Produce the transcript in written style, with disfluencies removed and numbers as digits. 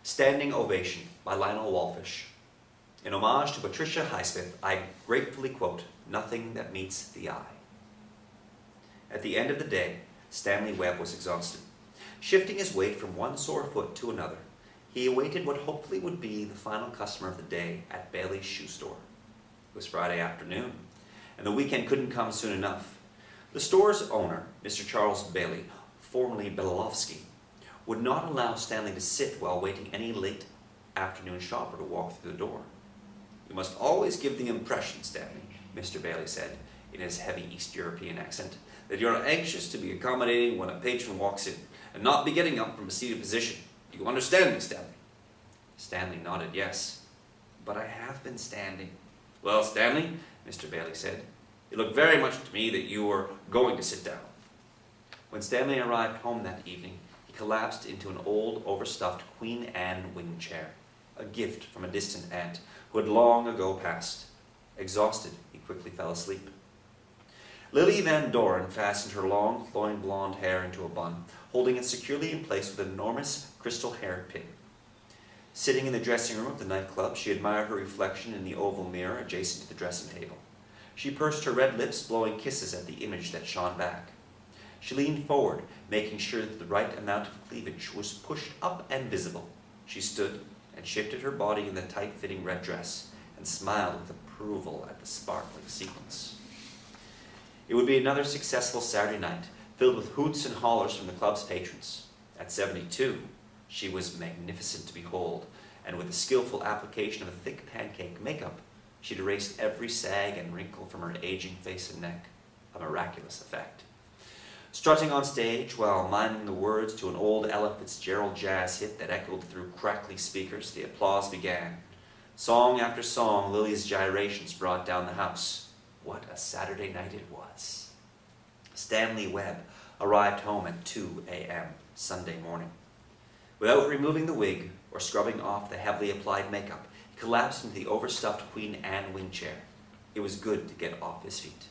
Standing Ovation by Lionel Walfish. In homage to Patricia Highsmith, I gratefully quote, "Nothing that meets the eye." At the end of the day, Stanley Webb was exhausted. Shifting his weight from one sore foot to another, he awaited what hopefully would be the final customer of the day at Bailey's shoe store. It was Friday afternoon, and the weekend couldn't come soon enough. The store's owner, Mr. Charles Bailey, formerly Belofsky, would not allow Stanley to sit while waiting any late afternoon shopper to walk through the door. "You must always give the impression, Stanley," Mr. Bailey said in his heavy East European accent, "that you are anxious to be accommodating when a patron walks in, and not be getting up from a seated position. Do you understand me, Stanley?" Stanley nodded yes. "But I have been standing." "Well, Stanley," Mr. Bailey said, "it looked very much to me that you were going to sit down." When Stanley arrived home that evening, he collapsed into an old, overstuffed Queen Anne wing chair, a gift from a distant aunt who had long ago passed. Exhausted, he quickly fell asleep. Lily Van Doren fastened her long, flowing blonde hair into a bun, holding it securely in place with an enormous crystal hair pin. Sitting in the dressing room of the nightclub, she admired her reflection in the oval mirror adjacent to the dressing table. She pursed her red lips, blowing kisses at the image that shone back. She leaned forward, making sure that the right amount of cleavage was pushed up and visible. She stood and shifted her body in the tight-fitting red dress, and smiled with approval at the sparkling sequins. It would be another successful Saturday night, filled with hoots and hollers from the club's patrons. At 72, she was magnificent to behold, and with the skillful application of a thick pancake makeup, she'd erased every sag and wrinkle from her aging face and neck, a miraculous effect. Strutting on stage while miming the words to an old Ella Fitzgerald jazz hit that echoed through crackly speakers, the applause began. Song after song, Lily's gyrations brought down the house. What a Saturday night it was. Stanley Webb arrived home at 2 a.m. Sunday morning. Without removing the wig or scrubbing off the heavily applied makeup, he collapsed into the overstuffed Queen Anne wing chair. It was good to get off his feet.